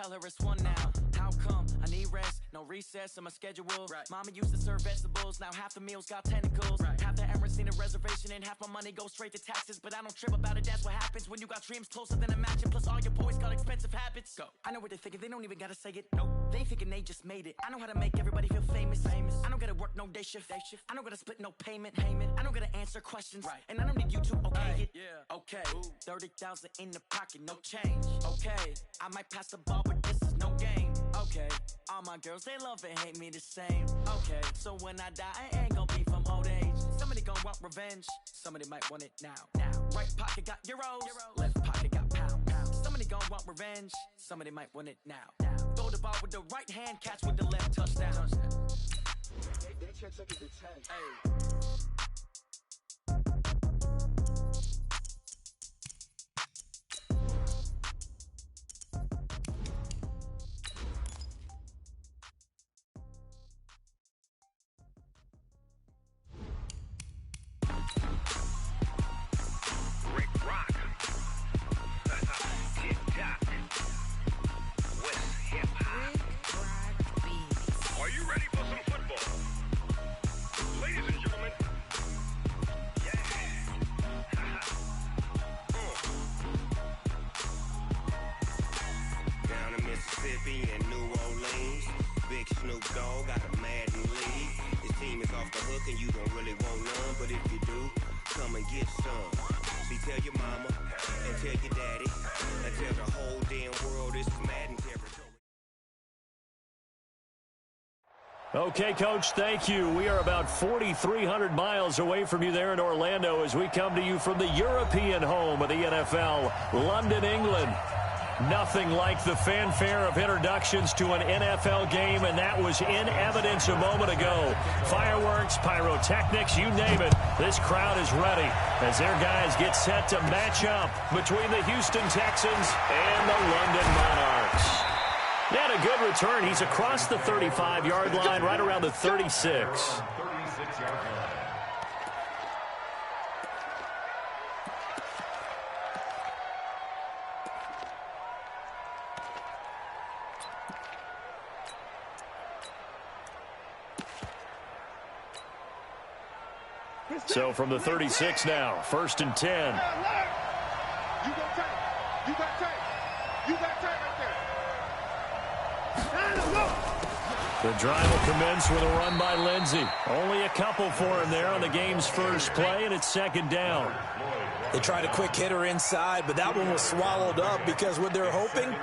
tell her it's one now. How come? I need rest, no recess in my schedule. Right. Mama used to serve vegetables, now half the meals got tentacles. Right. Half the Emirates need a reservation and half my money goes straight to taxes. But I don't trip about it, that's what happens when you got dreams closer than a match. Plus all your boys got expensive habits. Go. I know what they're thinking, they don't even gotta say it. Nope. They thinking they just made it. I know how to make everybody feel famous. I don't gotta work no day shift. I don't gotta split no payment. I don't gotta answer questions. Right. And I don't need you to okay it. Yeah. Okay. 30,000 in the pocket, no change. Okay. I might pass the ball, but this is no game. Okay. All my girls, they love and hate me the same. Okay. So when I die, I ain't gonna be from old age. Somebody gonna want revenge. Somebody might want it now. Right pocket got euros. Left pocket got pounds. Somebody gonna want revenge. Somebody might want it now. Throw the ball with the right hand, catch with the left, touchdown. They check it to 10. Hey. In New Orleans, Big Snoop Dogg got a Madden league. His team is off the hook and you don't really want none, but if you do, come and get some. See, tell your mama and tell your daddy and tell the whole damn world this is Madden territory. Okay, Coach, thank you. We are about 4,300 miles away from you there in Orlando as we come to you from the European home of the NFL, London, England. Nothing like the fanfare of introductions to an NFL game, and that was in evidence a moment ago. Fireworks, pyrotechnics, you name it. This crowd is ready as their guys get set to match up between the Houston Texans and the London Monarchs. And a good return. He's across the 35-yard line, right around the 36. So from the 36 now, 1st and 10. You got time. You got time. You got time right there. The drive will commence with a run by Lindsey. Only a couple for him there on the game's first play, and it's 2nd down. They tried a quick hitter inside, but that one was swallowed up because what they're hoping,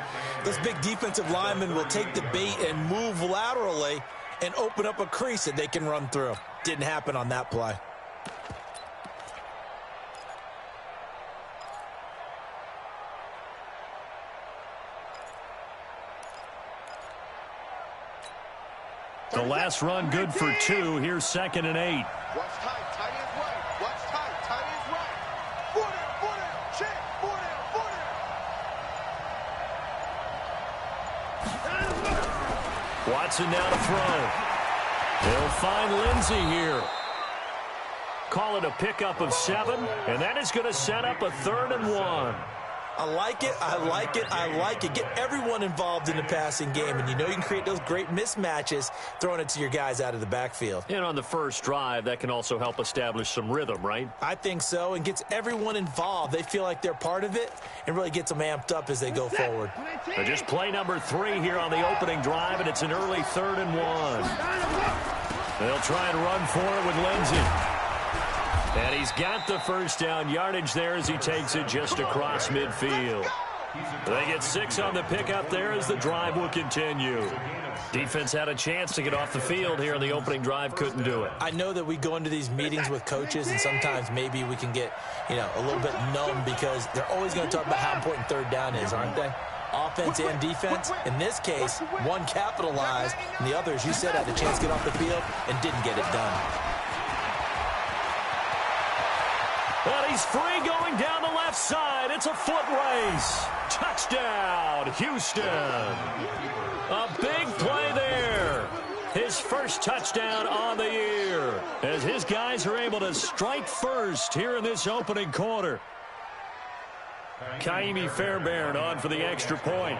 those big defensive linemen will take the bait and move laterally and open up a crease that they can run through. Didn't happen on that play. The last run good for 2. Here's 2nd and 8. Watch tight. Tight ends right. Watch tight. Tight ends right. 4 down. Check. 4 down. Watson now to throw. He'll find Lindsey here. Call it a pickup of 7, and that is going to set up a 3rd and 1. I like it, I like it, I like it. Get everyone involved in the passing game, and you know you can create those great mismatches throwing it to your guys out of the backfield. And on the first drive, that can also help establish some rhythm, right? I think so, and gets everyone involved. They feel like they're part of it and really gets them amped up as they go forward. But just play number 3 here on the opening drive, and it's an early 3rd and 1. They'll try and run for it with Lindsey. And he's got the first down yardage there as he takes it just across midfield. They get 6 on the pickup there as the drive will continue. Defense had a chance to get off the field here in the opening drive, couldn't do it. I know that we go into these meetings with coaches, and sometimes maybe we can get, a little bit numb because they're always going to talk about how important 3rd down is, aren't they? Offense and defense. In this case, one capitalized, and the other, as you said, had a chance to get off the field and didn't get it done. And he's free going down the left side. It's a foot race. Touchdown, Houston. A big play there. His first touchdown on the year as his guys are able to strike first here in this opening quarter. Kaimi Fairbairn on for the extra point.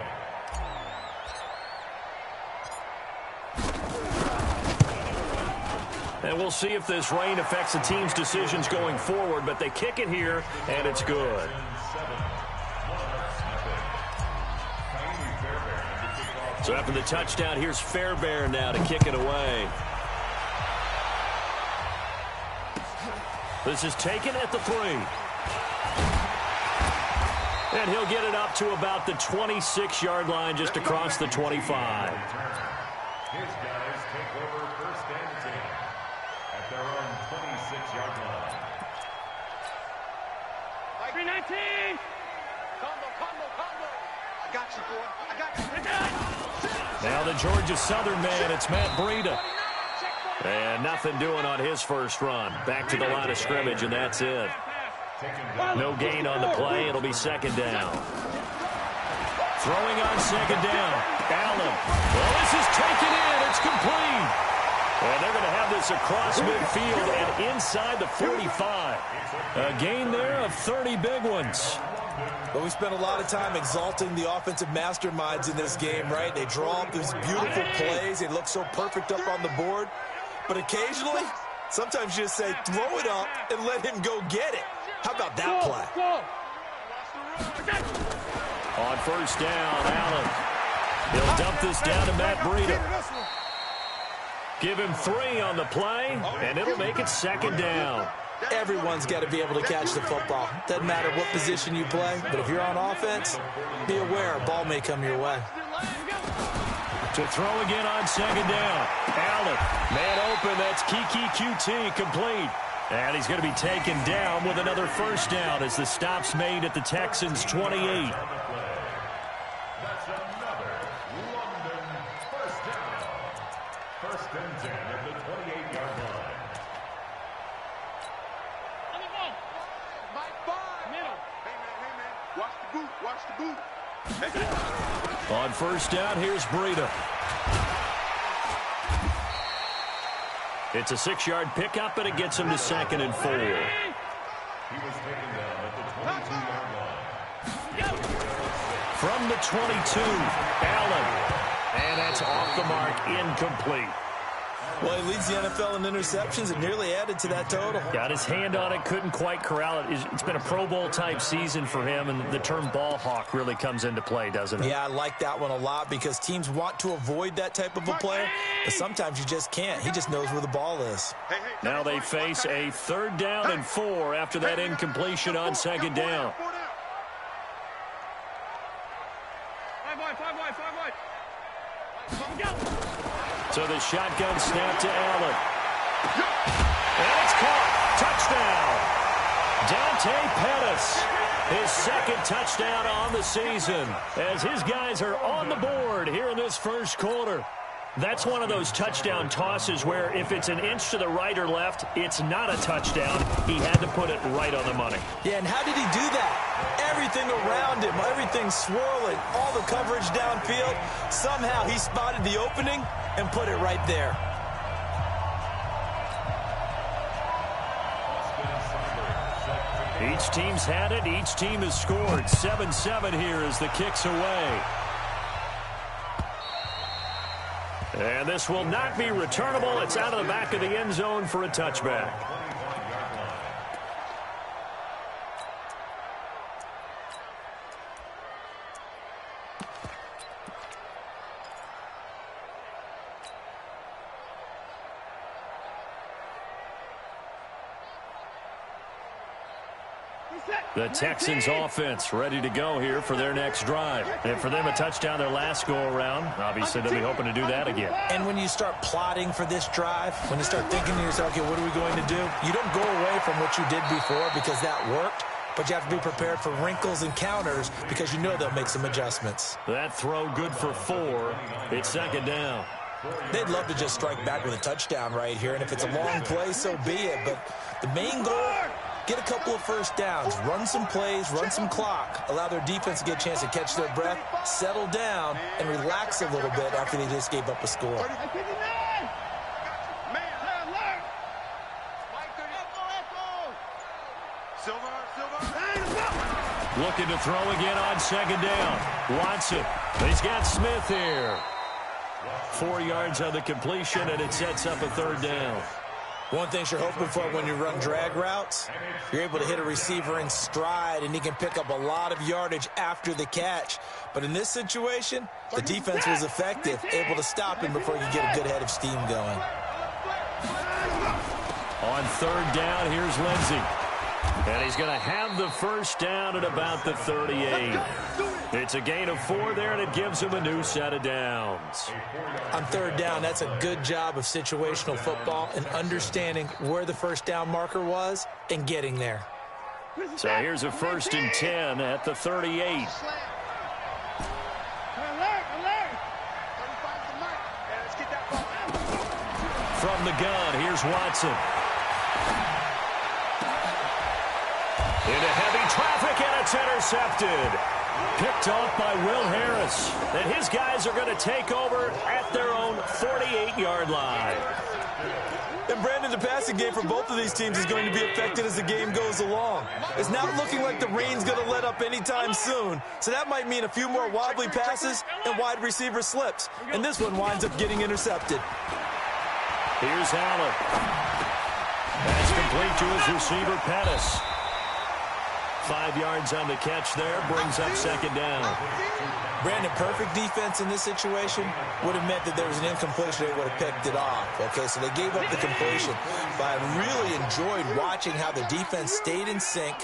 And we'll see if this rain affects the team's decisions going forward, but they kick it here, and it's good. So after the touchdown, here's Fairbairn now to kick it away. This is taken at the 3. And he'll get it up to about the 26-yard line, just across the 25. His guys take over first and 10 at their own 26-yard line. 319. Combo. I got you, boy. I got you. Now the Georgia Southern man, it's Matt Breida. And nothing doing on his first run. Back to the line of scrimmage, and that's it. No gain on the play. It'll be second down. Throwing on second down. Allen. Well, this is taken in. It's complete. And they're going to have this across midfield and inside the 45. A gain there of 30 big ones. But we spent a lot of time exalting the offensive masterminds in this game, right? They draw up these beautiful plays. They look so perfect up on the board. But occasionally, sometimes you just say, throw it up and let him go get it. How about that play? On first down, Allen. He'll dump this down to Matt Breida. Give him 3 on the play, and it'll make it second down. Everyone's got to be able to catch the football. Doesn't matter what position you play, but if you're on offense, be aware a ball may come your way. To throw again on second down. Allen, man open, that's Kiki QT, complete. And he's going to be taken down with another first down as the stop's made at the Texans' 28. That's another London first down. First and 10 at the 28-yard line. Watch the boot. On first down, here's Breida. It's a 6-yard pickup, and it gets him to second and 4. He was taken down at the 22-yard line. From the 22, Allen. And that's off the mark, incomplete. Well, he leads the NFL in interceptions and nearly added to that total. Got his hand on it, couldn't quite corral it. It's been a Pro Bowl-type season for him, and the term ball hawk really comes into play, doesn't it? Yeah, I like that one a lot because teams want to avoid that type of a player, but sometimes you just can't. He just knows where the ball is. Now they face a 3rd down and 4 after that incompletion on second down. 5 wide. So the shotgun snap to Allen. And it's caught. Touchdown. Dante Pettis. His 2nd touchdown on the season as his guys are on the board here in this first quarter. That's one of those touchdown tosses where if it's an inch to the right or left, it's not a touchdown. He had to put it right on the money. Yeah, and how did he do that? Everything around him, everything swirling, all the coverage downfield. Somehow he spotted the opening and put it right there. Each team's had it. Each team has scored. 7-7 here as the kick's away. And this will not be returnable. It's out of the back of the end zone for a touchback. The Texans offense ready to go here for their next drive. And for them, a touchdown their last go-around. Obviously, they'll be hoping to do that again. And when you start plotting for this drive, when you start thinking to yourself, okay, what are we going to do? You don't go away from what you did before because that worked, but you have to be prepared for wrinkles and counters because you know they'll make some adjustments. That throw good for 4. It's second down. They'd love to just strike back with a touchdown right here, and if it's a long play, so be it. But the main goal, get a couple of first downs, run some plays, run some clock, allow their defense to get a chance to catch their breath, settle down, and relax a little bit after they just gave up a score. Looking to throw again on second down. Watson. He's got Smith here. 4 yards on the completion, and it sets up a 3rd down. One thing you're hoping for when you run drag routes, you're able to hit a receiver in stride, and he can pick up a lot of yardage after the catch. But in this situation, the defense was effective, able to stop him before he could get a good head of steam going. On third down, here's Lindsey. And he's going to have the first down at about the 38. It's a gain of 4 there, and it gives him a new set of downs. On third down, that's a good job of situational football and understanding where the first down marker was and getting there. So here's a 1st and 10 at the 38. From the gun, here's Watson. Into heavy traffic, and it's intercepted. Picked off by Will Harris. And his guys are going to take over at their own 48-yard line. And Brandon, the passing game for both of these teams is going to be affected as the game goes along. It's not looking like the rain's going to let up anytime soon. So that might mean a few more wobbly passes and wide receiver slips. And this one winds up getting intercepted. Here's Allen. That's complete to his receiver, Pettis. 5 yards on the catch there, brings up 2nd down. Brandon, perfect defense in this situation would have meant that there was an incompletion. They would have picked it off. Okay, so they gave up the completion. But I really enjoyed watching how the defense stayed in sync,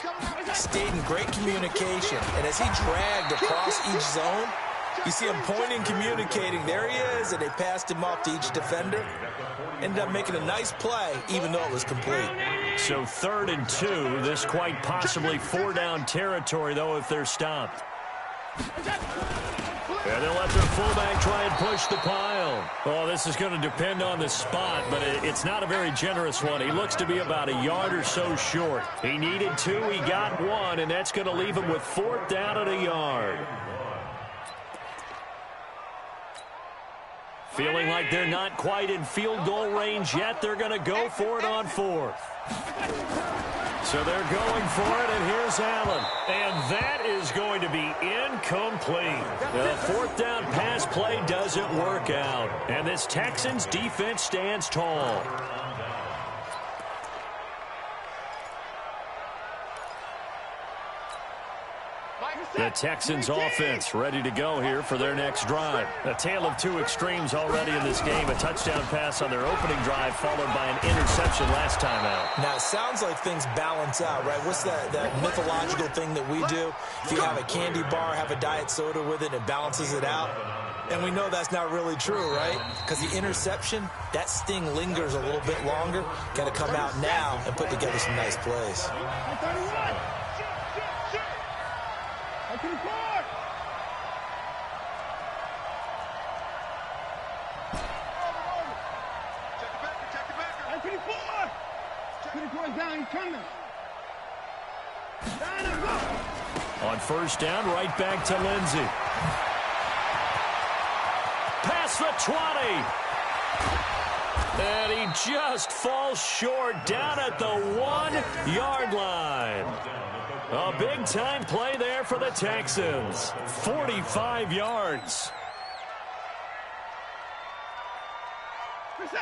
stayed in great communication. And as he dragged across each zone, you see him pointing, communicating. There he is, and they passed him off to each defender. Ended up making a nice play, even though it was complete. So 3rd and 2. This quite possibly 4-down territory, though, if they're stopped. And they'll let their fullback try and push the pile. Oh, this is going to depend on the spot, but it's not a very generous one. He looks to be about a yard or so short. He needed 2, he got 1, and that's going to leave him with 4th down at a yard. Feeling like they're not quite in field goal range yet. They're going to go for it on 4th. So they're going for it, and here's Allen. And that is going to be incomplete. The 4th down pass play doesn't work out. And this Texans defense stands tall. The Texans offense ready to go here for their next drive. A tale of 2 extremes already in this game. A touchdown pass on their opening drive followed by an interception last time out. Now, it sounds like things balance out, right? What's that mythological thing that we do? If you have a candy bar, have a diet soda with it, it balances it out. And we know that's not really true, right? Because the interception, that sting lingers a little bit longer. Got to come out now and put together some nice plays. On 1st down, right back to Lindsey. Past the 20. And he just falls short down at the 1-yard line. A big-time play there for the Texans. 45 yards.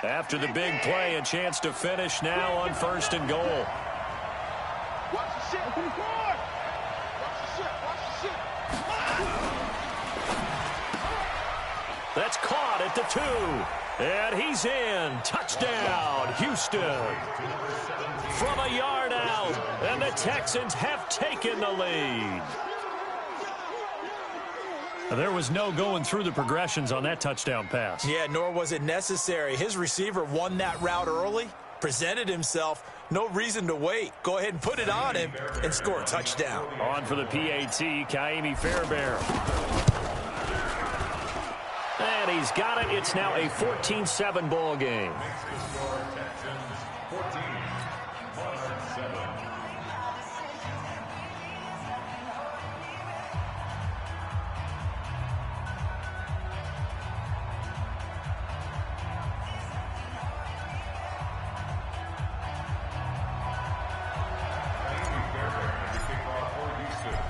After the big play, a chance to finish now on 1st and goal. That's caught at the 2. And he's in. Touchdown, Houston. From a yard out. And the Texans have taken the lead. There was no going through the progressions on that touchdown pass. Yeah, nor was it necessary. His receiver won that route early, presented himself. No reason to wait. Go ahead and put it on him and score a touchdown. On for the PAT, Kaimi Fairbairn. And he's got it. It's now a 14-7 ball game.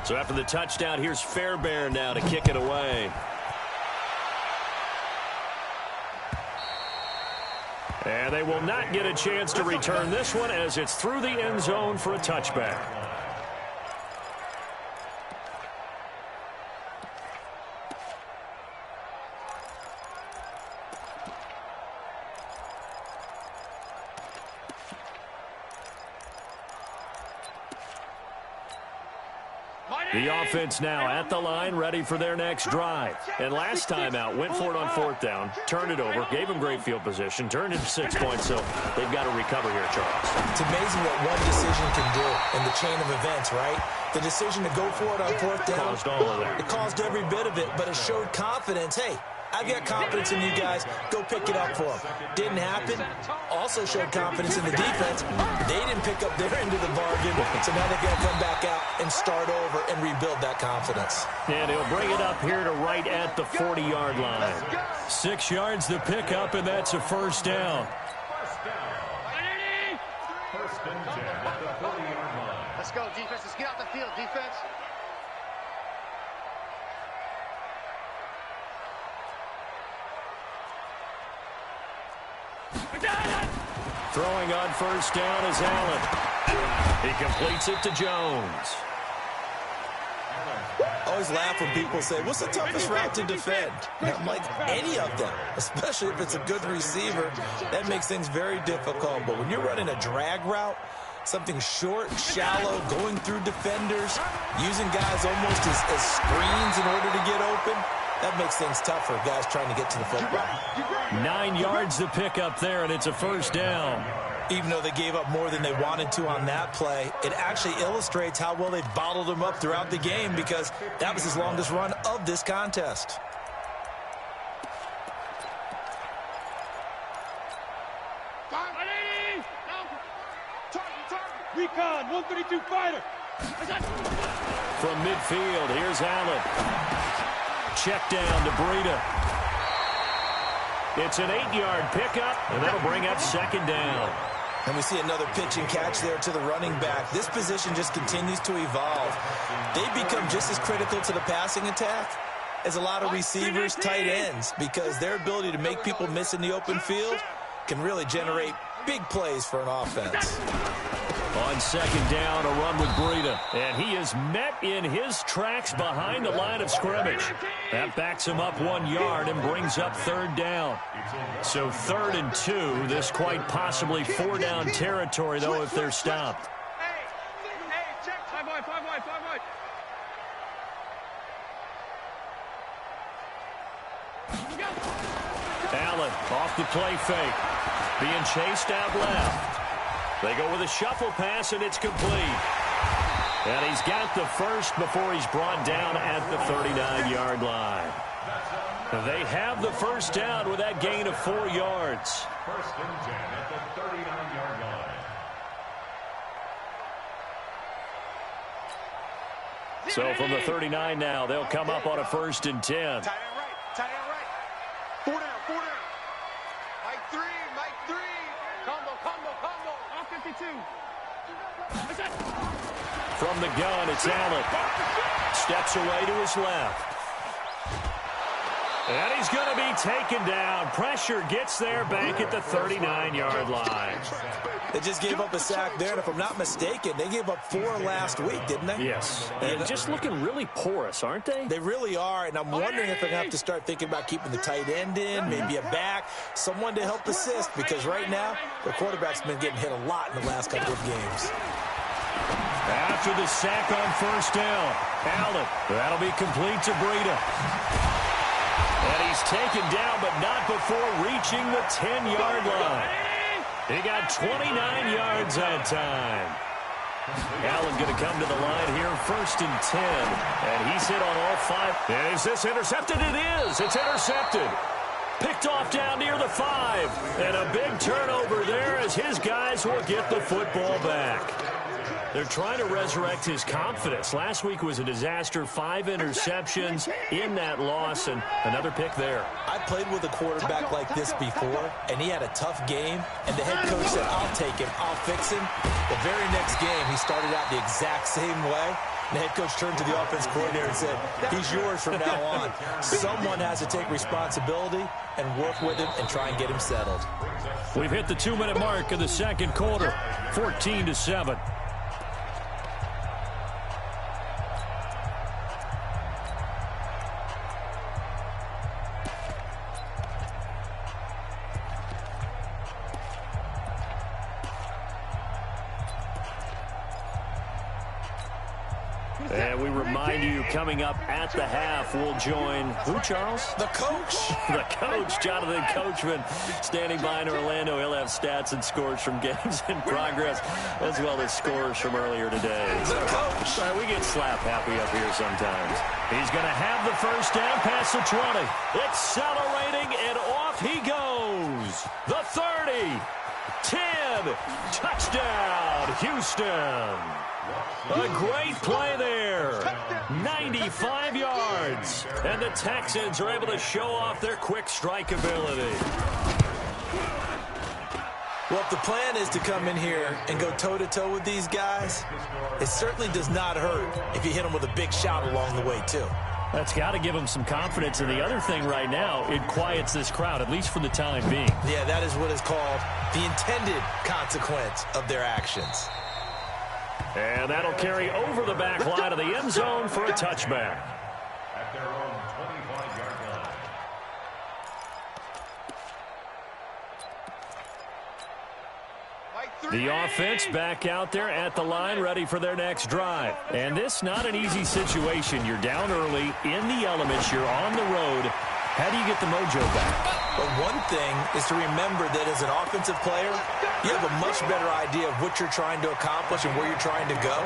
So after the touchdown, here's Fairbairn now to kick it away. And they will not get a chance to return this one as it's through the end zone for a touchback. The offense now at the line, ready for their next drive. And last time out, went for it on 4th down, turned it over, gave them great field position, turned into 6 points, so they've got to recover here, Charles. It's amazing what one decision can do in the chain of events, right? The decision to go for it on 4th down. Caused all of that. It caused every bit of it, but it showed confidence. Hey, I've got confidence in you guys. Go pick it up for them. Didn't happen. Also showed confidence in the defense. They didn't pick up their end of the bargain, so now they're going to come back out and start over and rebuild that confidence. And he'll bring it up here to right at the 40-yard line. 6 yards the pickup, and that's a first down. First and 10 at the 40-yard line. Let's go, defense. Let's get out the field, defense. Throwing on first down is Allen. He completes it to Jones. I always laugh when people say, what's the toughest route to defend? And I'm like, any of them, especially if it's a good receiver. That makes things very difficult. But when you're running a drag route, something short, shallow, going through defenders, using guys almost as screens in order to get open, that makes things tough for guys trying to get to the football. 9 yards to pick up there, and it's a first down. Even though they gave up more than they wanted to on that play, it actually illustrates how well they bottled him up throughout the game because that was his longest run of this contest. Recon, 132 fighter. From midfield, here's Allen. Check down to Breida. It's an 8-yard pickup, and that'll bring up second down. And we see another pitch and catch there to the running back. This position just continues to evolve. They become just as critical to the passing attack as a lot of receivers, tight ends, because their ability to make people miss in the open field can really generate big plays for an offense. On second down, a run with Breida. And he is met in his tracks behind the line of scrimmage. That backs him up 1 yard and brings up third down. So 3rd and 2. This quite possibly 4-down territory, though, if they're stopped. Hey, check. 5 wide. Allen off the play fake. Being chased out left. They go with a shuffle pass, and it's complete. And he's got the first before he's brought down at the 39-yard line. They have the first down with that gain of 4 yards. First and 10 at the 39-yard line. So from the 39 now, they'll come up on a 1st and 10. Tight end right. 4 down. Mike 3. Combo. All 52. From the gun, it's Allen. Steps away to his left. And he's going to be taken down. Pressure gets there back at the 39-yard line. They just gave up a sack there, and if I'm not mistaken, they gave up 4 last week, didn't they? Yes. And just looking really porous, aren't they? They really are, and I'm wondering if they're going to have to start thinking about keeping the tight end in, maybe a back, someone to help assist, because right now, the quarterback's been getting hit a lot in the last couple of games. After the sack on first down, Allen, that'll be complete to Breida. And he's taken down, but not before reaching the 10-yard line. He got 29 yards that time. Allen going to come to the line here, 1st and 10. And he's hit on all 5. And is this intercepted? It is. It's intercepted. Picked off down near the 5. And a big turnover there as his guys will get the football back. They're trying to resurrect his confidence. Last week was a disaster. 5 interceptions in that loss, and another pick there. I played with a quarterback like this before, and he had a tough game, and the head coach said, I'll take him, I'll fix him. The very next game, he started out the exact same way, The head coach turned to the offense coordinator and said, he's yours from now on. Someone has to take responsibility and work with him and try and get him settled. We've hit the 2-minute mark of the second quarter, 14-7. And we remind you, coming up at the half, we'll join who, Charles? The coach. The coach, Jonathan Coachman, standing by in Orlando. He'll have stats and scores from games in progress, as well as scores from earlier today. The coach. All right, we get slap happy up here sometimes. He's going to have the first down past the 20. Accelerating, and off he goes. The 30. 10. Touchdown, Houston. A great play there. 95 yards. And the Texans are able to show off their quick strike ability. Well, if the plan is to come in here and go toe-to-toe with these guys, it certainly does not hurt if you hit them with a big shot along the way, too. That's got to give them some confidence. And the other thing right now, it quiets this crowd, at least for the time being. Yeah, that is what is called the intended consequence of their actions. And that'll carry over the back line of the end zone for a touchback. At their own 25-yard line. The offense back out there at the line, ready for their next drive. And this, not an easy situation. You're down early, in the elements, you're on the road. How do you get the mojo back? But one thing is to remember that as an offensive player, you have a much better idea of what you're trying to accomplish and where you're trying to go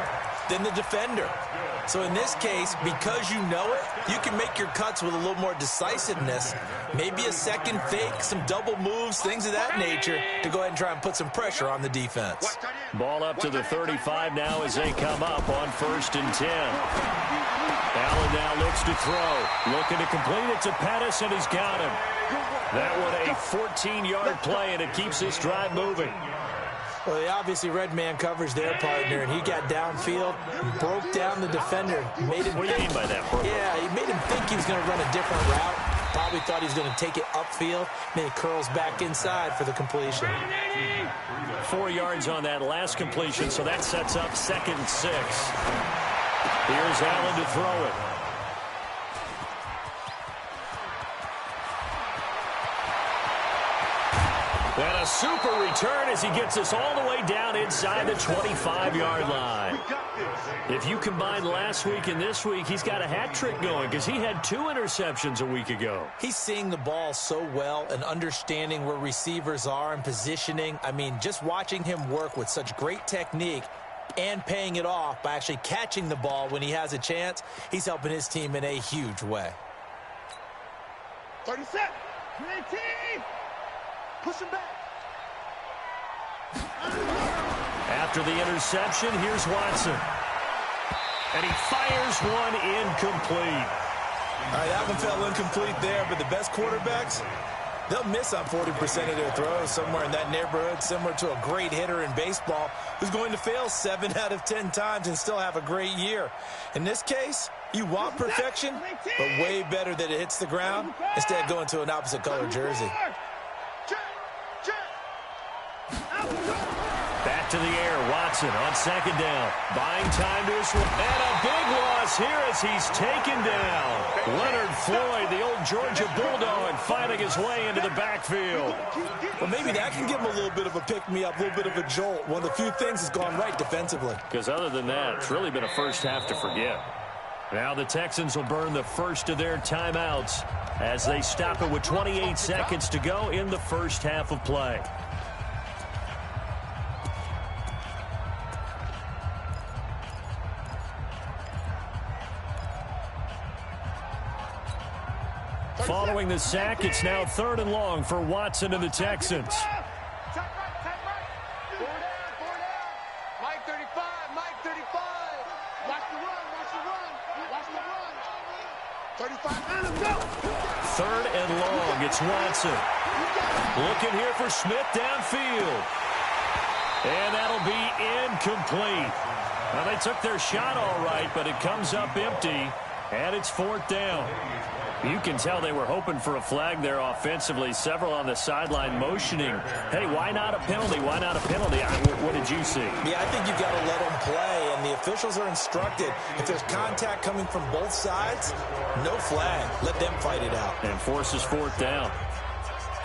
than the defender. So in this case, because you know it, you can make your cuts with a little more decisiveness, maybe a second fake, some double moves, things of that nature, to go ahead and try and put some pressure on the defense. Ball up to the 35 now as they come up on 1st and 10. Allen now looks to throw. Looking to complete it to Pettis, and he's got him. That one a 14-yard play, and it keeps this drive moving. Well, they obviously read man coverage their partner, and he got downfield, broke down the defender. Made him what do you mean by that, Brooke? Yeah, he made him think he was going to run a different route. Probably thought he was going to take it upfield. Then he curls back inside for the completion. 4 yards on that last completion, so that sets up 2nd and 6. Here's Allen to throw it. And a super return as he gets us all the way down inside the 25-yard line. If you combine last week and this week, he's got a hat trick going because he had 2 interceptions a week ago. He's seeing the ball so well and understanding where receivers are and positioning. I mean, just watching him work with such great technique and paying it off by actually catching the ball when he has a chance, he's helping his team in a huge way. 37. 19. Push him back. After the interception, here's Watson. And he fires one incomplete. All right, that one fell incomplete there, but the best quarterbacks, they'll miss on 40% of their throws, somewhere in that neighborhood, similar to a great hitter in baseball who's going to fail 7 out of 10 times and still have a great year. In this case, you want perfection, but way better that it hits the ground instead of going to an opposite color jersey. Back to the air, Watson on 2nd down. Buying time to his and a big loss here as he's taken down. Leonard Floyd, the old Georgia Bulldog, finding his way into the backfield. Well, maybe that can give him a little bit of a pick-me-up, a little bit of a jolt. One of the few things that's gone right defensively. Because other than that, it's really been a first half to forget. Now the Texans will burn the first of their timeouts as they stop it with 28 seconds to go in the first half of play. Following the sack, it's now 3rd and long for Watson and the Texans. Tap right. 4 down. Mike 35. Watch the run. 35. Let's go. 3rd and long, it's Watson. Looking here for Smith downfield. And that'll be incomplete. Well, they took their shot all right, but it comes up empty, and it's 4th down. You can tell they were hoping for a flag there offensively. Several on the sideline motioning, hey, why not a penalty? Why not a penalty? What did you see? Yeah, I think you've got to let them play, and the officials are instructed. If there's contact coming from both sides, no flag. Let them fight it out. And forces 4th down.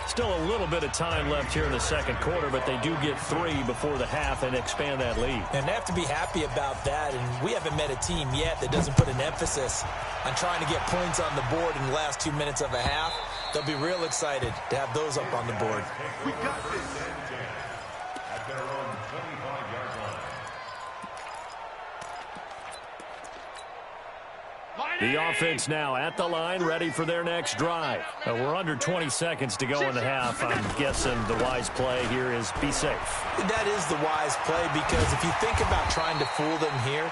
Still a little bit of time left here in the second quarter, but they do get 3 before the half and expand that lead. And they have to be happy about that, and we haven't met a team yet that doesn't put an emphasis on trying to get points on the board in the last 2 minutes of a half. They'll be real excited to have those up on the board. We got this. At their own 25-yard line. The offense now at the line, ready for their next drive. We're under 20 seconds to go in the half. I'm guessing the wise play here is be safe. That is the wise play, because if you think about trying to fool them here,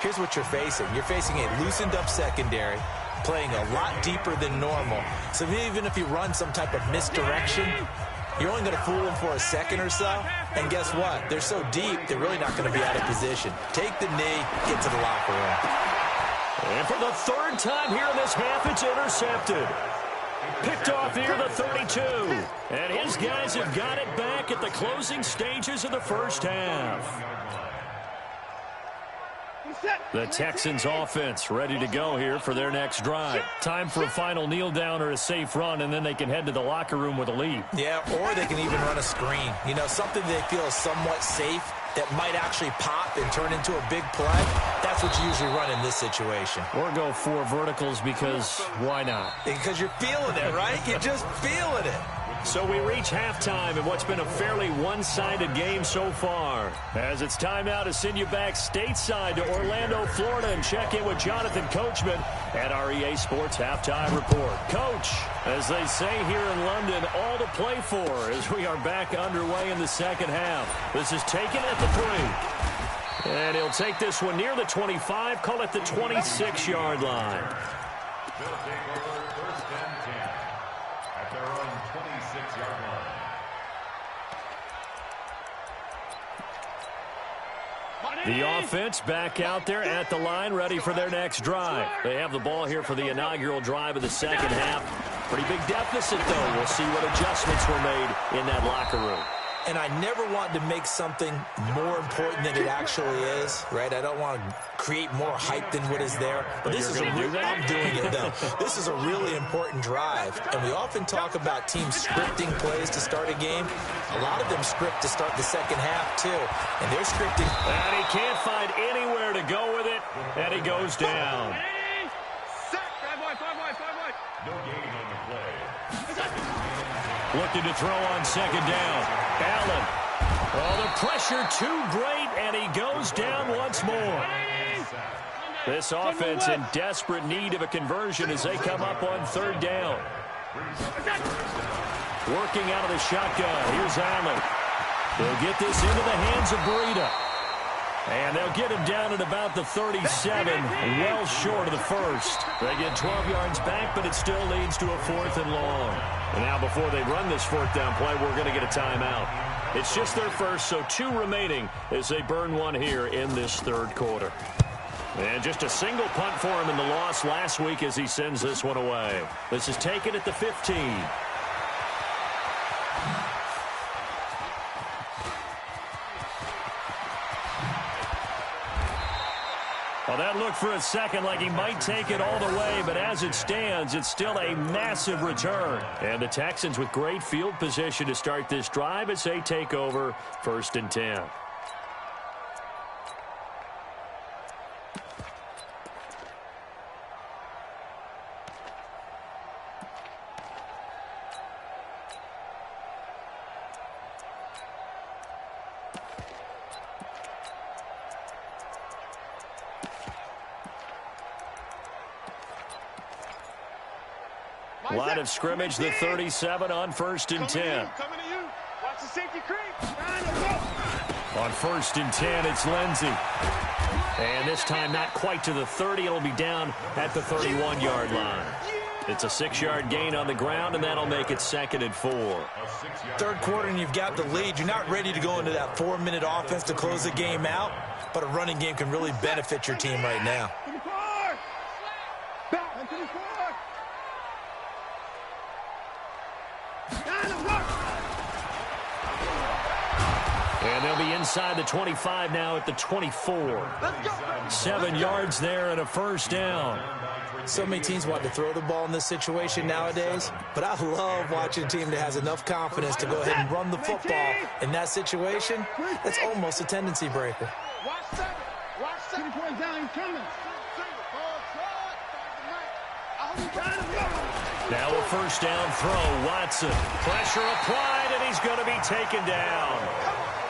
here's what you're facing. You're facing a loosened-up secondary, playing a lot deeper than normal. So even if you run some type of misdirection, you're only going to fool them for a second or so. And guess what? They're so deep, they're really not going to be out of position. Take the knee, get to the locker room. And for the 3rd time here in this half, it's intercepted. Picked off here the 32. And his guys have got it back at the closing stages of the first half. The Texans offense ready to go here for their next drive. Time for a final kneel down or a safe run, and then they can head to the locker room with a lead. Yeah, or they can even run a screen. You know, something they feel is somewhat safe that might actually pop and turn into a big play. That's what you usually run in this situation. Or go 4 verticals, because why not? Because you're feeling it, right? You're just feeling it. So we reach halftime in what's been a fairly one-sided game so far. As it's time now to send you back stateside to Orlando, Florida, and check in with Jonathan Coachman at our EA Sports Halftime Report. Coach, as they say here in London, all to play for as we are back underway in the second half. This is taken at the 3. And he'll take this one near the 25, call it the 26-yard line. They'll take over 1st and 10 at their own 26-yard line. The offense back out there at the line, ready for their next drive. They have the ball here for the inaugural drive of the second half. Pretty big deficit, though. We'll see what adjustments were made in that locker room. And I never want to make something more important than it actually is, right? I don't want to create more hype than what is there. But this is I'm doing it, though. This is a really important drive. And we often talk about teams scripting plays to start a game. A lot of them script to start the second half, too. And they're scripting. And he can't find anywhere to go with it. And he goes down. No gain on the play. Looking to throw on second down. Allen. Oh, the pressure too great, and he goes down once more. This offense in desperate need of a conversion as they come up on 3rd down. Working out of the shotgun. Here's Allen. They'll get this into the hands of Breida. And they'll get him down at about the 37, well short of the 1st. They get 12 yards back, but it still leads to a 4th and long. And now before they run this 4th down play, we're going to get a timeout. It's just their first, so 2 remaining as they burn one here in this 3rd quarter. And just a single punt for him in the loss last week as he sends this one away. This is taken at the 15. Well, that looked for a second like he might take it all the way, but as it stands, it's still a massive return. And the Texans with great field position to start this drive as they take over 1st and 10. Line of scrimmage, the 37 on 1st and 10. Coming to you. Watch the safety creep. On 1st and 10, it's Lindsey. And this time not quite to the 30. It'll be down at the 31-yard line. It's a 6-yard gain on the ground, and that'll make it 2nd and 4. Third quarter, and you've got the lead. You're not ready to go into that 4-minute offense to close the game out, but a running game can really benefit your team right now. And they'll be inside the 25 now at the 24. 7 yards there and a first down. So many teams want to throw the ball in this situation nowadays, but I love watching a team that has enough confidence to go ahead and run the football. In that situation, that's almost a tendency breaker. Watch that. Watch that. Point down, he's coming. Now a first down throw. Watson. Pressure applied, and he's going to be taken down.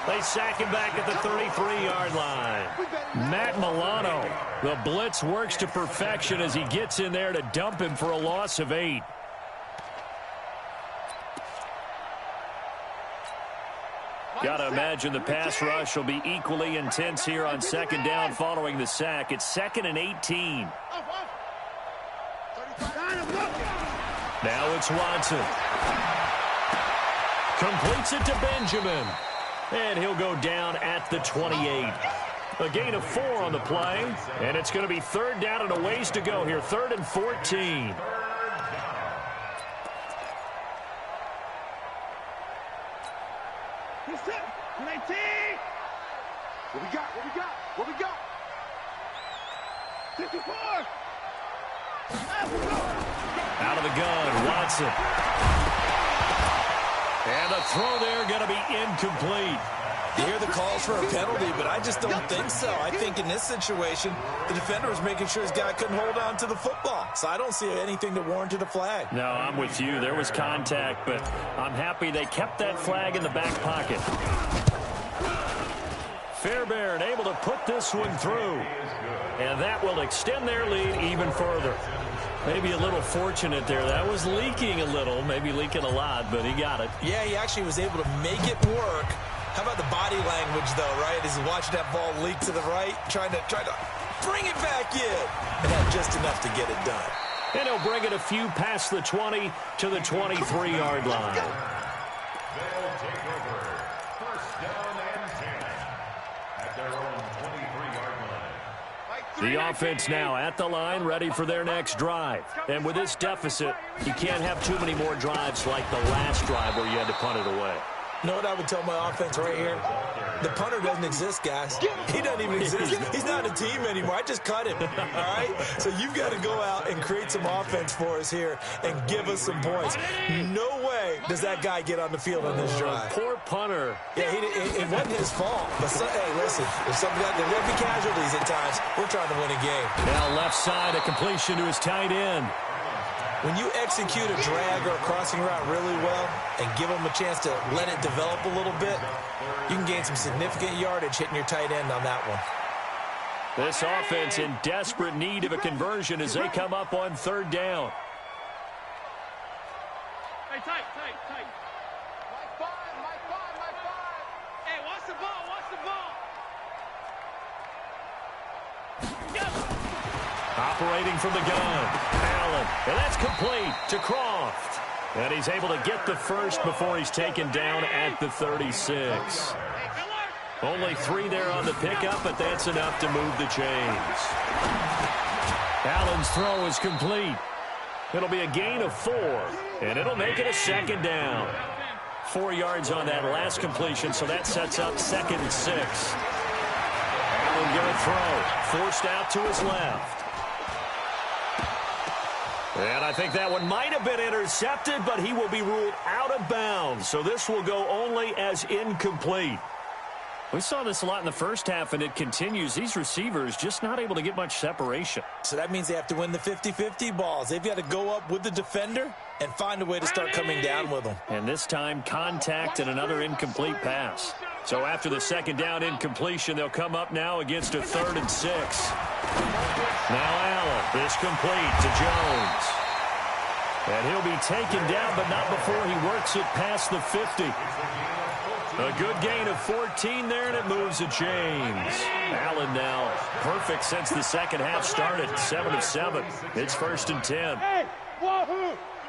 They sack him back at the 33-yard line. Matt Milano. The blitz works to perfection as he gets in there to dump him for a loss of 8. Got to imagine the pass rush will be equally intense here on 2nd down following the sack. It's 2nd and 18. Now it's Watson. Completes it to Benjamin. And he'll go down at the 28. A gain of 4 on the play. And it's going to be 3rd down and a ways to go here. 3rd and 14. What we got? What we got? What we got? 54. Out of the gun, Watson. And the throw there going to be incomplete. You hear the calls for a penalty, but I just don't think so. I think in this situation, the defender was making sure his guy couldn't hold on to the football. So I don't see anything that warranted a flag. No, I'm with you. There was contact, but I'm happy they kept that flag in the back pocket. Fairbairn able to put this one through. And that will extend their lead even further. Maybe a little fortunate there. That was leaking a little, maybe leaking a lot, but he got it. Yeah, he actually was able to make it work. How about the body language, though, right? As he watched that ball leak to the right, trying to bring it back in. And had just enough to get it done. And he'll bring it a few past the 20 to the 23-yard line. They'll take over. First down and 10 at their own 23-yard line. The offense now at the line, ready for their next drive. And with this deficit, you can't have too many more drives like the last drive where you had to punt it away. You know what I would tell my offense right here? The punter doesn't exist, guys. He doesn't even exist. He's not a team anymore. I just cut him, all right? So you've got to go out and create some offense for us here and give us some points. No way does that guy get on the field on this drive. Poor punter. Yeah, it wasn't his fault. But, hey, listen, if something like there will be casualties at times, we're trying to win a game. Now left side, a completion to his tight end. When you execute a drag or a crossing route really well and give them a chance to let it develop a little bit, you can gain some significant yardage hitting your tight end on that one. This offense in desperate need of a conversion as they come up on 3rd down. Hey, tight. Mike 5. Hey, watch the ball. Operating from the gun, Allen, and that's complete to Croft. And he's able to get the first before he's taken down at the 36. Only 3 there on the pickup, but that's enough to move the chains. Allen's throw is complete. It'll be a gain of 4, and it'll make it a 2nd down. 4 yards on that last completion, so that sets up 2nd and 6. Allen going to throw, forced out to his left. And I think that one might have been intercepted, but he will be ruled out of bounds. So this will go only as incomplete. We saw this a lot in the first half, and it continues. These receivers just not able to get much separation. So that means they have to win the 50-50 balls. They've got to go up with the defender and find a way to start coming down with them. And this time, contact and another incomplete pass. So after the 2nd down incompletion, they'll come up now against a 3rd and 6. Now Allen, this complete to Jones. And he'll be taken down, but not before he works it past the 50. A good gain of 14 there, and it moves the chains. Allen now perfect since the second half started. 7 of 7. It's 1st and 10. Hey, Wahoo!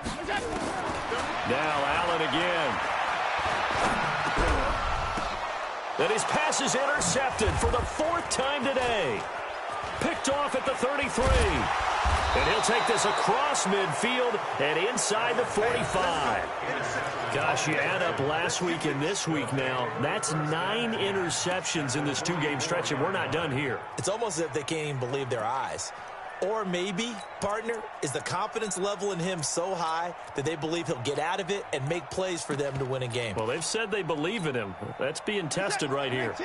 Now Allen again. And his pass is intercepted for the 4th time today. Picked off at the 33. And he'll take this across midfield and inside the 45. Gosh, you add up last week and this week now, that's 9 interceptions in this 2-game stretch, and we're not done here. It's almost as if they can't even believe their eyes. Or maybe, partner, is the confidence level in him so high that they believe he'll get out of it and make plays for them to win a game. Well, they've said they believe in him. That's being tested right here.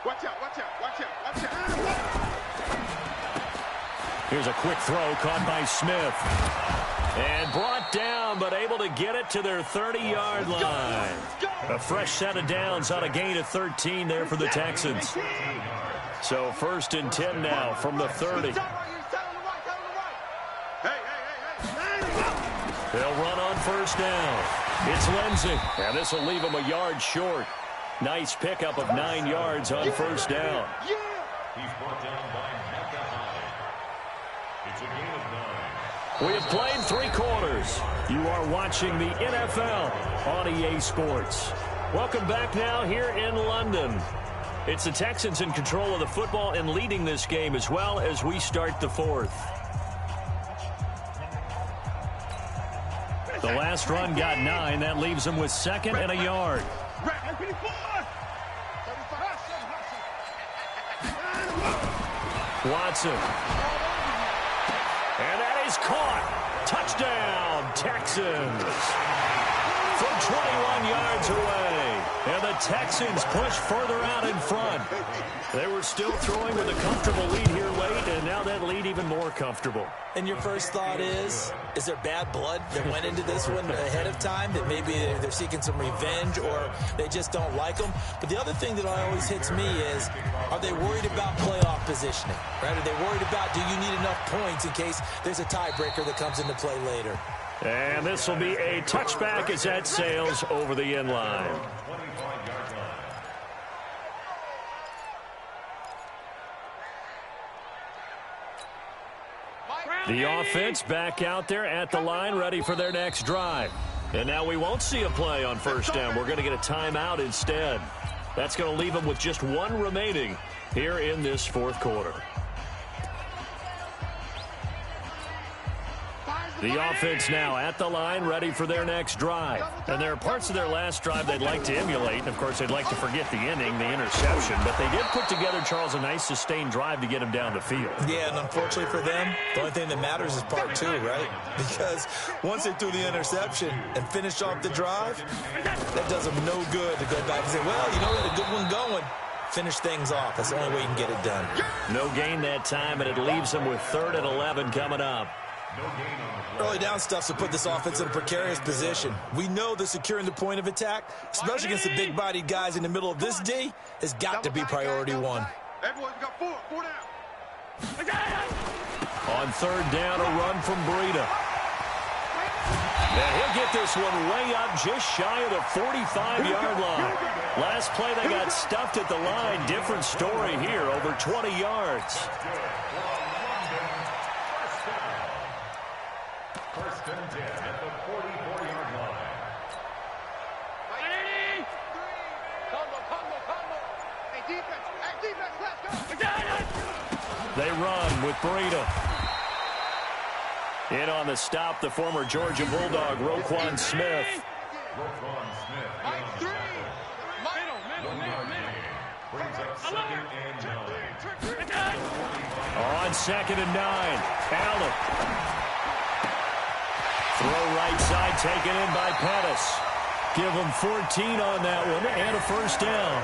Watch out, watch out, watch out, watch out. Here's a quick throw caught by Smith. And brought down, but able to get it to their 30-yard line. A fresh set of downs on a gain of 13 there for the Texans. So 1st and 10 now from the 30. They'll run on 1st down. It's Lindsey, and this will leave him a yard short. Nice pickup of 9 yards on 1st down. He's brought down by High. It's a gain of 9. We have played 3 quarters. You are watching the NFL on EA Sports. Welcome back now here in London. It's the Texans in control of the football and leading this game as well as we start the 4th. The last run got 9. That leaves them with 2nd and a yard. Watson. And that is caught. Touchdown, Texans. From 21 yards away. And the Texans push further out in front. They were still throwing with a comfortable lead here late, and now that lead even more comfortable. And your first thought is there bad blood that went into this one ahead of time, that maybe they're seeking some revenge or they just don't like them? But the other thing that always hits me is, are they worried about playoff positioning? Right? Are they worried about, do you need enough points in case there's a tiebreaker that comes into play later? And this will be a touchback as that sails over the end line. The offense back out there at the line, ready for their next drive. And now we won't see a play on 1st down. We're going to get a timeout instead. That's going to leave them with just 1 remaining here in this 4th quarter. The offense now at the line, ready for their next drive. And there are parts of their last drive they'd like to emulate. And, of course, they'd like to forget the inning, the interception. But they did put together, Charles, a nice sustained drive to get them down the field. Yeah, and unfortunately for them, the only thing that matters is part 2, right? Because once they threw the interception and finished off the drive, that does them no good to go back and say, well, you know, we had a good one going. Finish things off. That's the only way you can get it done. No gain that time, and it leaves them with 3rd and 11 coming up. Early down stuff to put this offense in a precarious position. We know that securing the point of attack, especially against the big-bodied guys in the middle of this D, has got to be priority 1. Everyone's got 4 down. On 3rd down, a run from Breida. And he'll get this one way up just shy of the 45-yard line. Last play, they got stuffed at the line. Different story here, over 20 yards. First and 10 at the 44-yard line. Hey, defense, let's go. They run with Breida. In on the stop, the former Georgia Bulldog, Roquan Smith. Roquan Smith. Mike 3. Brings up 2nd and 9. On 2nd and 9, Allen. Throw right side, taken in by Pettis. Give them 14 on that one and a 1st down.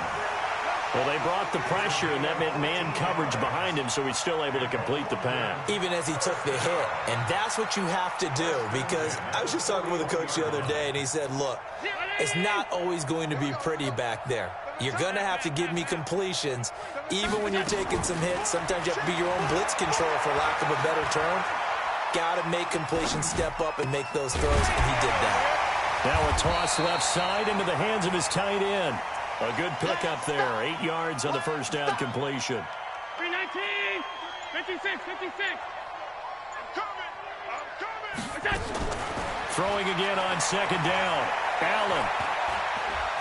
Well, they brought the pressure, and that meant man coverage behind him, so he's still able to complete the pass. Even as he took the hit. And that's what you have to do, because I was just talking with a coach the other day, and he said, look, it's not always going to be pretty back there. You're going to have to give me completions, even when you're taking some hits. Sometimes you have to be your own blitz control, for lack of a better term. Got to make completions, step up, and make those throws, and he did that. Now a toss left side into the hands of his tight end. A good pickup there. 8 yards on the 1st down completion. 319, 56, 56. Coming. Throwing again on second down. Allen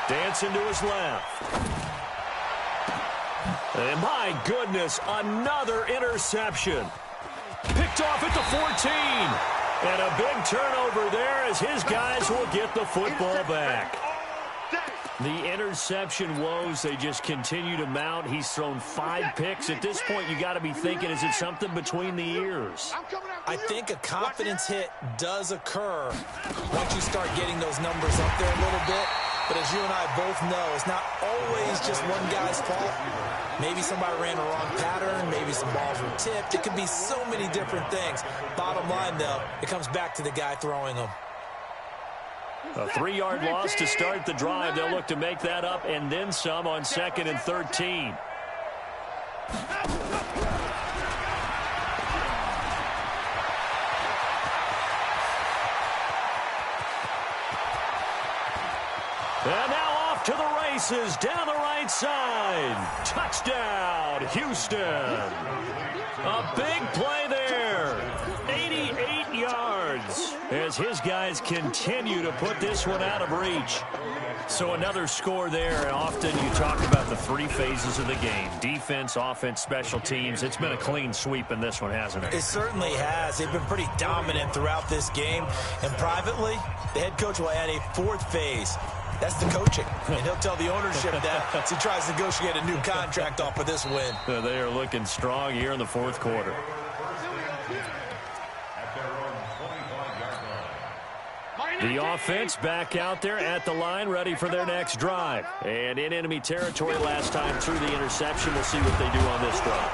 dancing to his left. And my goodness, another interception. Picked off at the 14. And a big turnover there as his guys will get the football back. The interception woes, they just continue to mount. He's thrown 5 picks. At this point, you got to be thinking, is it something between the ears? I think a confidence hit does occur once you start getting those numbers up there a little bit. But as you and I both know, it's not always just one guy's fault. Maybe somebody ran a wrong pattern. Maybe some balls were tipped. It could be so many different things. Bottom line, though, it comes back to the guy throwing them. A 3-yard loss to start the drive. They'll look to make that up and then some on 2nd and 13. And now off to the races down the right side. Touchdown, Houston. A big play there. 88 yards as his guys continue to put this one out of reach. So another score there, and often you talk about the 3 phases of the game. Defense, offense, special teams. It's been a clean sweep in this one, hasn't it? It certainly has. They've been pretty dominant throughout this game. And privately, the head coach will add a 4th phase. That's the coaching. And he'll tell the ownership that as he tries to negotiate a new contract off of this win. They are looking strong here in the 4th quarter. The offense back out there at the line, ready for their next drive. And in enemy territory last time through the interception. We'll see what they do on this drive.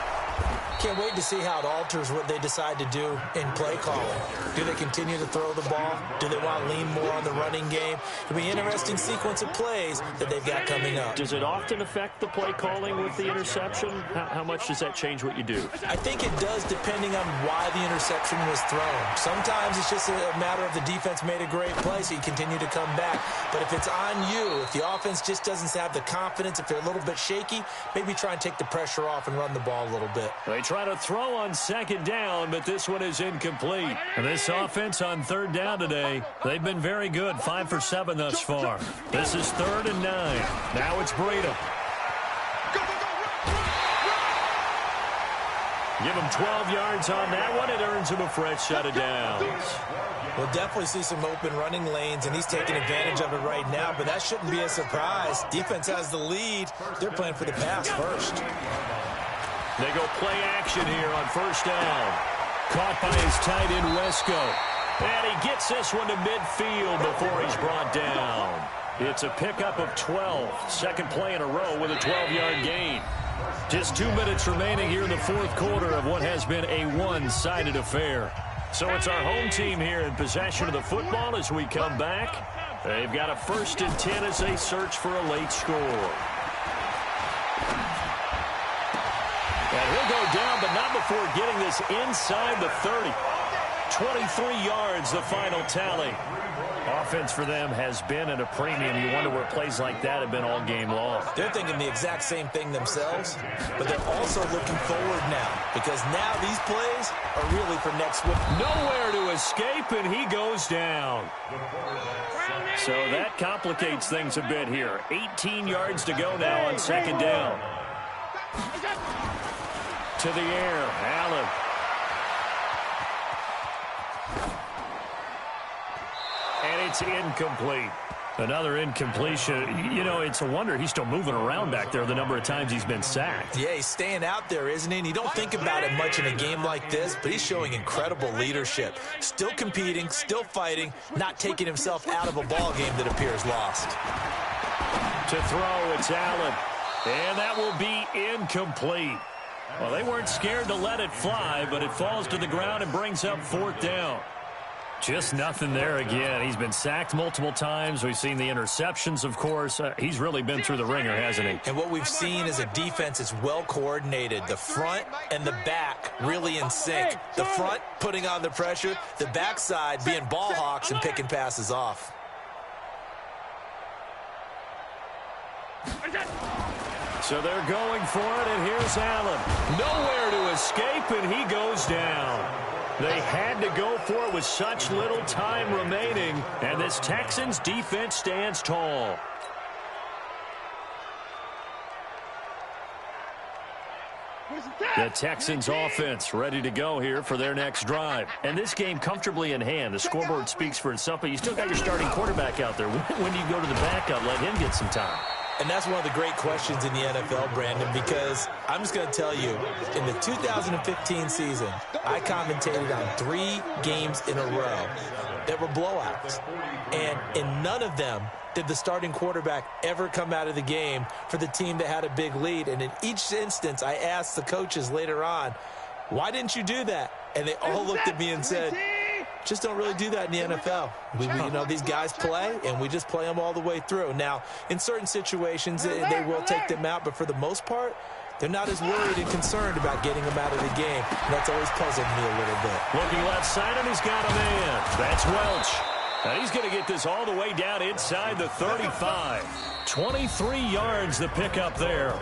Can't wait to see how it alters what they decide to do in play calling. Do they continue to throw the ball? Do they want to lean more on the running game? It'll be an interesting sequence of plays that they've got coming up. Does it often affect the play calling with the interception? How much does that change what you do? I think it does, depending on why the interception was thrown. Sometimes it's just a matter of the defense made a great play, so you continue to come back. But if it's on you, if the offense just doesn't have the confidence, if they're a little bit shaky, maybe try and take the pressure off and run the ball a little bit. They try to throw on 2nd down, but this one is incomplete. And this offense on 3rd down today, they've been very good. 5 for 7 thus far. This is 3rd and 9. Now it's Breida. Give him 12 yards on that one. It earns him a fresh set of downs. We'll definitely see some open running lanes, and he's taking advantage of it right now, but that shouldn't be a surprise. Defense has the lead. They're playing for the pass first. They go play action here on 1st down. Caught by his tight end, Wesco. And he gets this one to midfield before he's brought down. It's a pickup of 12. 2nd play in a row with a 12-yard gain. Just 2 minutes remaining here in the 4th quarter of what has been a one-sided affair. So it's our home team here in possession of the football as we come back. They've got a 1st and 10 as they search for a late score. And he'll go down, but not before getting this inside the 30. 23 yards, the final tally. Offense for them has been at a premium. You wonder where plays like that have been all game long. They're thinking the exact same thing themselves, but they're also looking forward now, because now these plays are really for next week. Nowhere to escape, and he goes down. So that complicates things a bit here. 18 yards to go now on 2nd down. To the air, Allen. And it's incomplete. Another incompletion. You know, it's a wonder he's still moving around back there the number of times he's been sacked. Yeah, he's staying out there, isn't he? And you don't think about it much in a game like this, but he's showing incredible leadership. Still competing, still fighting, not taking himself out of a ball game that appears lost. To throw, it's Allen. And that will be incomplete. Well, they weren't scared to let it fly, but it falls to the ground and brings up 4th down. Just nothing there again. He's been sacked multiple times. We've seen the interceptions, of course. He's really been through the ringer, hasn't he? And what we've seen is a defense that's well coordinated. The front and the back really in sync. The front putting on the pressure. The backside being ball hawks and picking passes off. So they're going for it, and here's Allen. Nowhere to escape, and he goes down. They had to go for it with such little time remaining, and this Texans defense stands tall. The Texans offense ready to go here for their next drive. And this game comfortably in hand. The scoreboard speaks for itself, but you still got your starting quarterback out there. When do you go to the backup? Let him get some time. And that's one of the great questions in the NFL, Brandon, because I'm just going to tell you, in the 2015 season, I commentated on 3 games in a row that were blowouts. And in none of them did the starting quarterback ever come out of the game for the team that had a big lead. And in each instance, I asked the coaches later on, why didn't you do that? And they all looked at me and said, just don't really do that in the NFL. You know, these guys play, and we just play them all the way through. Now, in certain situations, they will take them out, but for the most part, they're not as worried and concerned about getting them out of the game. And that's always puzzled me a little bit. Looking left side, and he's got a man. That's Welch. And he's going to get this all the way down inside the 35. 23 yards the pickup there.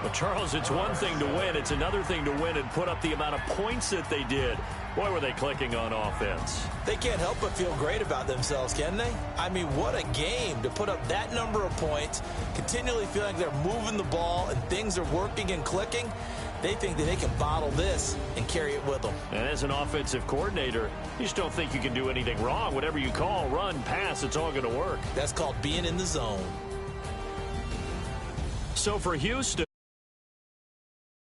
But, Charles, it's one thing to win. It's another thing to win and put up the amount of points that they did. Boy, were they clicking on offense. They can't help but feel great about themselves, can they? I mean, what a game to put up that number of points, continually feeling like they're moving the ball and things are working and clicking. They think that they can bottle this and carry it with them. And as an offensive coordinator, you just don't think you can do anything wrong. Whatever you call, run, pass, it's all going to work. That's called being in the zone. So for Houston,